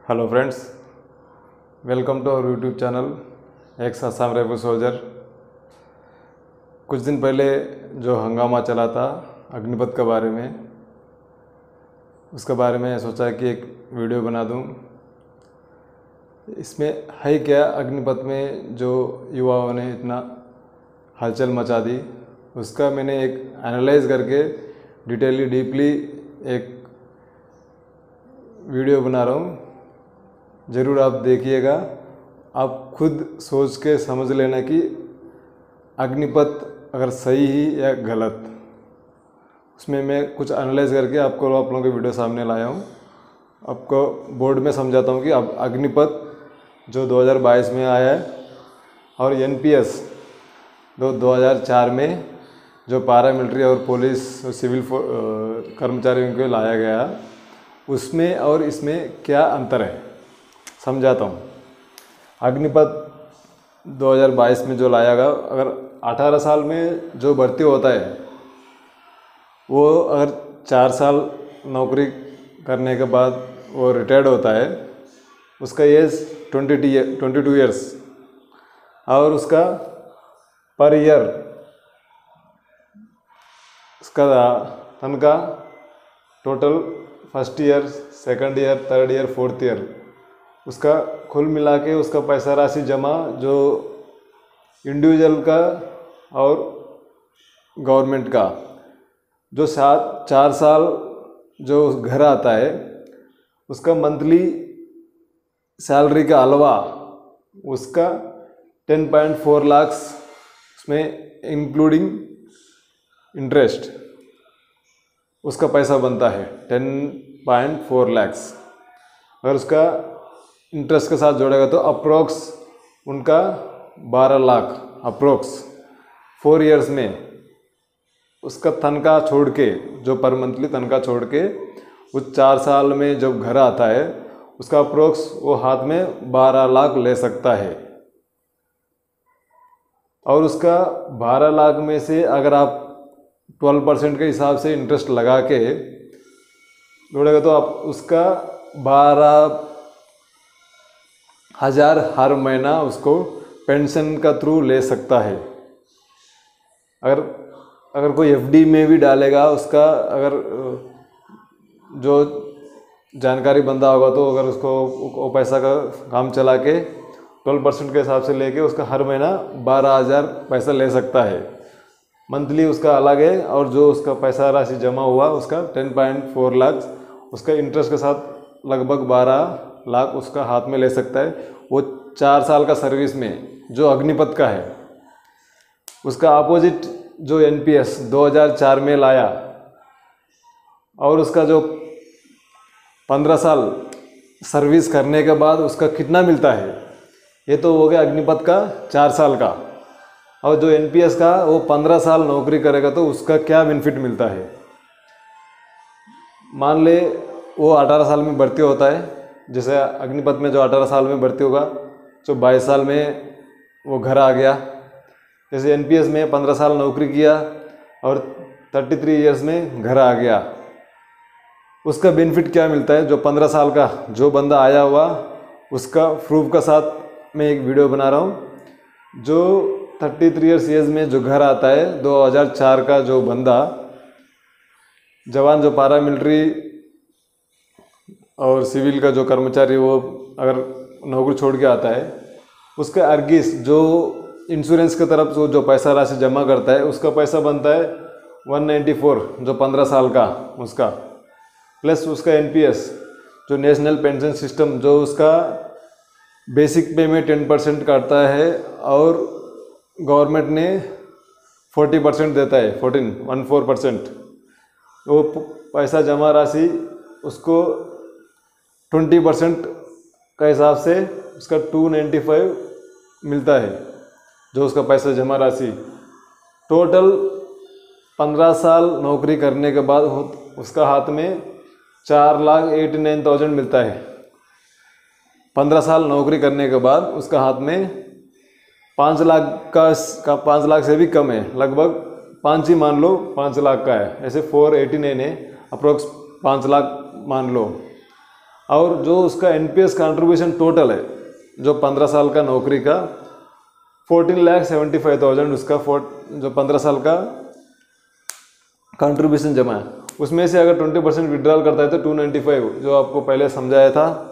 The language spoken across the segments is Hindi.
Hello friends, welcome to our YouTube channel ex Assam rifle soldier. कुछ दिन पहले जो हंगामा चला था अग्निपथ के बारे में, उसके बारे में सोचा कि एक वीडियो बना दूं। इसमें है क्या, अग्निपथ में जो युवाओं ने इतना हलचल मचा दी, उसका मैंने एक एनालाइज करके डिटेली डीपली एक वीडियो बना रहा हूँ। ज़रूर आप देखिएगा, आप खुद सोच के समझ लेना कि अग्निपथ अगर सही ही या गलत। उसमें मैं कुछ एनालाइज करके आप लोगों के वीडियो सामने लाया हूँ। आपको बोर्ड में समझाता हूँ कि अब अग्निपथ जो 2022 में आया है और एनपीएस 2004 में जो पैरामिलिट्री और पुलिस और सिविल कर्मचारियों को लाया गया, उसमें और इसमें क्या अंतर है समझाता हूँ। अग्निपथ 2022 में जो लाया गया, अगर 18 साल में जो भर्ती होता है वो अगर 4 साल नौकरी करने के बाद वो रिटायर्ड होता है, उसका एज 22 ईयर्स और उसका पर ईयर उसका तनख्वाह total first year, second year, third year, fourth year, उसका कुल मिला के उसका पैसा राशि जमा जो इंडिविजुअल का और गवर्नमेंट का जो 4 साल जो घर आता है, उसका मंथली सैलरी का अलावा उसका 10.4 लाख उसमें इंक्लूडिंग इंटरेस्ट उसका पैसा बनता है 10.4 लाख। अगर उसका इंटरेस्ट के साथ जोड़ेगा तो अप्रोक्स उनका 12 लाख अप्रोक्स 4 इयर्स में उसका तनख्वाह छोड़ के, जो पर मंथली तनख्वाह छोड़ के उस 4 साल में जब घर आता है उसका अप्रोक्स वो हाथ में 12 लाख ले सकता है। और उसका 12 लाख में से अगर आप 12% के हिसाब से इंटरेस्ट लगा के जोड़ेगा तो आप उसका 12,000 हर महीना उसको पेंशन का थ्रू ले सकता है। अगर कोई एफडी में भी डालेगा, उसका अगर जो जानकारी बंदा होगा तो अगर उसको वो पैसा का काम चला के 12% के हिसाब से लेके उसका हर महीना 12,000 पैसा ले सकता है। मंथली उसका अलग है और जो उसका पैसा राशि जमा हुआ उसका 10.4 लाख उसका इंटरेस्ट के साथ लगभग 12 लाख उसका हाथ में ले सकता है। वो 4 साल का सर्विस में जो अग्निपथ का है, उसका अपोजिट जो एनपीएस 2004 में लाया और उसका जो 15 साल सर्विस करने के बाद उसका कितना मिलता है, ये तो हो गया अग्निपथ का 4 साल का। और जो एनपीएस का वो 15 साल नौकरी करेगा तो उसका क्या बेनिफिट मिलता है। मान ले वो 18 साल में भर्ती होता है, जैसे अग्निपथ में जो 18 साल में भर्ती होगा, जो 22 साल में वो घर आ गया। जैसे एनपीएस में 15 साल नौकरी किया और 33 इयर्स में घर आ गया, उसका बेनिफिट क्या मिलता है। जो 15 साल का जो बंदा आया हुआ उसका प्रूफ का साथ मैं एक वीडियो बना रहा हूँ। जो 33 इयर्स एज में जो घर आता है 2004 का जो बंदा जवान, जो पैरामिलिट्री और सिविल का जो कर्मचारी, वो अगर नौकरी छोड़ के आता है, उसका अर्गिस जो इंश्योरेंस की तरफ जो पैसा राशि जमा करता है उसका पैसा बनता है 194 जो 15 साल का उसका, प्लस उसका एनपीएस जो नेशनल पेंशन सिस्टम जो उसका बेसिक पे में 10% काटता है और गवर्नमेंट ने 40% देता है, 14% वो पैसा जमा राशि उसको 20% का हिसाब से उसका 295 मिलता है जो उसका पैसा जमा राशि। टोटल 15 साल नौकरी करने के बाद उसका हाथ में 4,89,000 मिलता है। 15 साल नौकरी करने के बाद उसका हाथ में 5 लाख का 5 लाख से भी कम है, लगभग 5 ही मान लो 5 लाख का है। ऐसे 489 है, अप्रोक्स 5 लाख मान लो। और जो उसका एनपीएस कंट्रीब्यूशन टोटल है जो 15 साल का नौकरी का 14,75,000 उसका जो 15 साल का कंट्रीब्यूशन जमा है, उसमें से अगर 20% विड्रॉल करता है तो 295 जो आपको पहले समझाया था।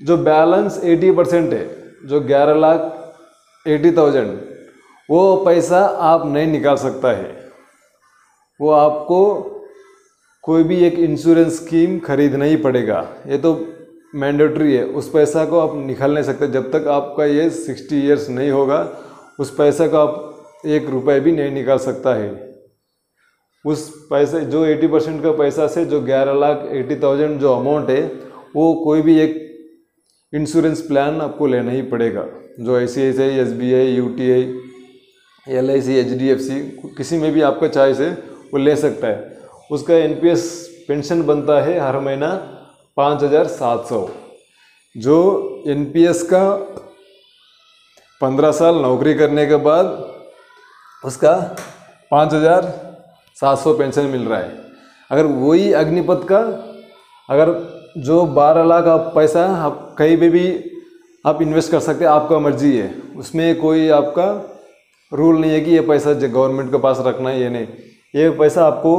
जो बैलेंस 80% है जो 11,80,000 वो पैसा आप नहीं निकाल सकता है, वो आपको कोई भी एक इंश्योरेंस स्कीम खरीदना ही पड़ेगा, ये तो मैंडेटरी है। उस पैसा को आप निकाल नहीं सकते जब तक आपका ये 60 ईयर्स नहीं होगा, उस पैसा को आप 1 रुपये भी नहीं निकाल सकता है। उस पैसे जो 80% का पैसा से जो 11,80,000 जो अमाउंट है वो कोई भी एक इंश्योरेंस प्लान आपको लेना ही पड़ेगा, जो ICICI, SBI, UTI, LIC, HDFC किसी में भी आपका चॉइस है वो ले सकता है। उसका NPS पेंशन बनता है हर महीना 5,700। जो NPS का 15 साल नौकरी करने के बाद उसका 5,700 पेंशन मिल रहा है। अगर वही अग्निपथ का अगर जो 12 लाख आप पैसा आप कहीं पे भी आप इन्वेस्ट कर सकते हैं, आपका मर्जी है, उसमें कोई आपका रूल नहीं है कि ये पैसा गवर्नमेंट के पास रखना है, ये नहीं, ये पैसा आपको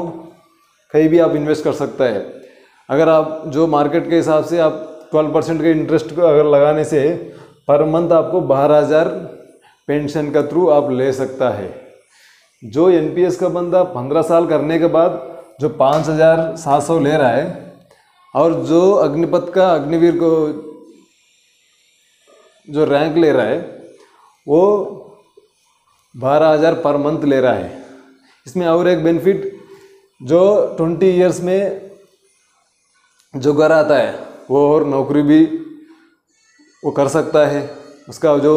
कहीं भी आप इन्वेस्ट कर सकता है। अगर आप जो मार्केट के हिसाब से आप 12% के इंटरेस्ट को अगर लगाने से पर मंथ आपको 12,000 पेंशन का थ्रू आप ले सकता है। जो NPS का बंदा 15 साल करने के बाद जो 5,700 ले रहा है और जो अग्निपथ का अग्निवीर को जो रैंक ले रहा है वो 12,000 पर मंथ ले रहा है। इसमें और एक बेनिफिट जो 20 ईयर्स में जो घर आता है वो और नौकरी भी वो कर सकता है, उसका जो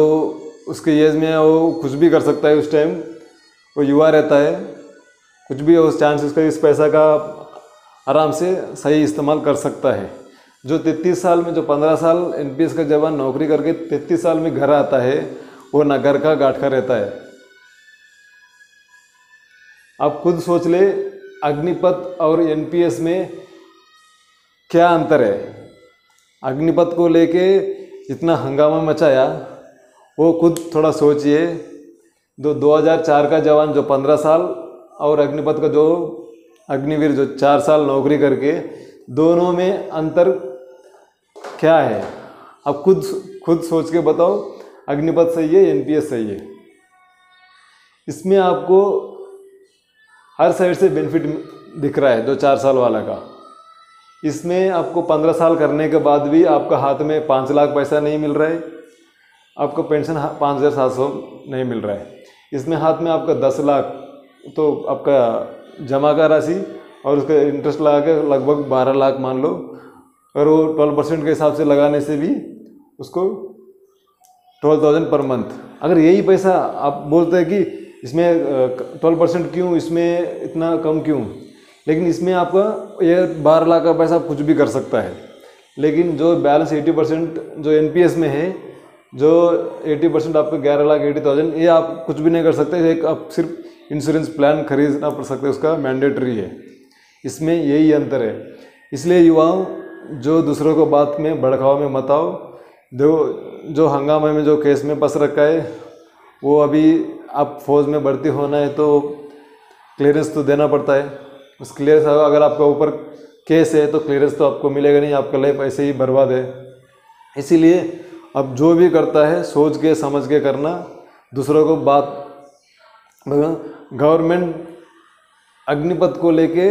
उसके एज में वो कुछ भी कर सकता है, उस टाइम वो युवा रहता है, कुछ भी उस चांस उसका इस पैसा का आराम से सही इस्तेमाल कर सकता है। जो 33 साल में जो 15 साल NPS का जवान नौकरी करके 33 साल में घर आता है वो ना घर का गांठ का रहता है। आप खुद सोच ले अग्निपथ और NPS में क्या अंतर है। अग्निपथ को लेके इतना हंगामा मचाया वो खुद थोड़ा सोचिए। 2004 का जवान जो 15 साल और अग्निपथ का जो अग्निवीर जो 4 साल नौकरी करके, दोनों में अंतर क्या है आप खुद सोच के बताओ। अग्निपथ सही है, NPS सही है? इसमें आपको हर साइड से बेनिफिट दिख रहा है। जो 4 साल वाला का इसमें आपको 15 साल करने के बाद भी आपका हाथ में 5 लाख पैसा नहीं मिल रहा है, आपको पेंशन 5,700 नहीं मिल रहा है। इसमें हाथ में आपका 10 लाख तो आपका जमा का राशि और उसका इंटरेस्ट लगा के लगभग 12 लाख मान लो, और वो 12% के हिसाब से लगाने से भी उसको 12,000 पर मंथ। अगर यही पैसा आप बोलते हैं कि इसमें 12% क्यों, इसमें इतना कम क्यों, लेकिन इसमें आपका ये 12 लाख का पैसा कुछ भी कर सकता है। लेकिन जो बैलेंस 80% जो NPS में है, जो 80% आपको 11,80,000 ये आप कुछ भी नहीं कर सकते। एक आप सिर्फ इंश्योरेंस प्लान खरीदना पड़ सकते, उसका मैंडेटरी है। इसमें यही अंतर है। इसलिए युवाओं जो दूसरों को बात में भड़काव में मत आओ। जो हंगामे में जो केस में फंस रखा है वो अभी आप फौज में भर्ती होना है तो क्लियरेंस तो देना पड़ता है। उस क्लियरेंस अगर आपका ऊपर केस है तो क्लियरेंस तो आपको मिलेगा नहीं, आपका लाइफ ऐसे ही बर्बाद है। इसीलिए अब जो भी करता है सोच के समझ के करना। दूसरों को बात गवर्नमेंट अग्निपथ को लेके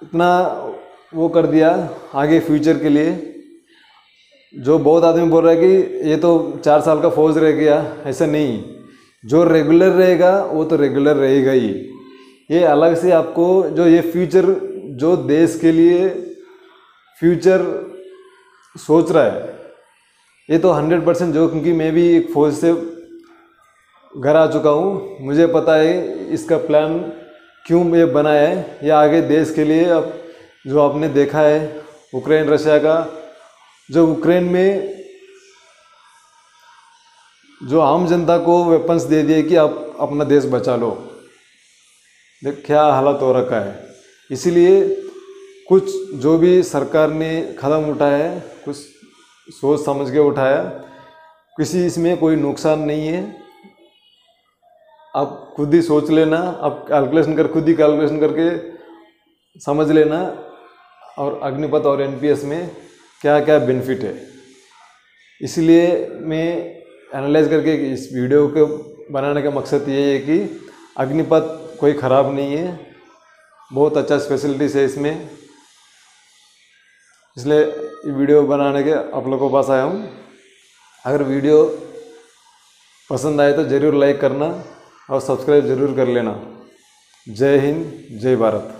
इतना वो कर दिया आगे फ्यूचर के लिए। जो बहुत आदमी बोल रहा है कि ये तो 4 साल का फौज रह गया, ऐसा नहीं। जो रेगुलर रहेगा वो तो रेगुलर रहेगा ही। ये अलग से आपको जो ये फ्यूचर जो देश के लिए फ्यूचर सोच रहा है ये तो 100% जो, क्योंकि मैं भी एक फौज से घर आ चुका हूँ, मुझे पता है इसका प्लान क्यों ये बनाया है। ये आगे देश के लिए अब जो आपने देखा है यूक्रेन रशिया का, जो यूक्रेन में जो आम जनता को वेपन्स दे दिए कि आप अपना देश बचा लो, देख क्या हालत हो रखा है। इसीलिए कुछ जो भी सरकार ने कदम उठाया है कुछ सोच समझ के उठाया, किसी इसमें कोई नुकसान नहीं है। आप खुद ही सोच लेना, आप खुद ही कैलकुलेशन करके समझ लेना और अग्निपथ और एनपीएस में क्या क्या बेनिफिट है। इसलिए मैं एनालाइज करके इस वीडियो को बनाने का मकसद ये है कि अग्निपथ कोई ख़राब नहीं है, बहुत अच्छा फैसिलिटीज़ है इसमें, इसलिए ये वीडियो बनाने के आप लोगों के पास आया हूँ। अगर वीडियो पसंद आए तो ज़रूर लाइक करना और सब्सक्राइब ज़रूर कर लेना। जय हिंद, जय भारत।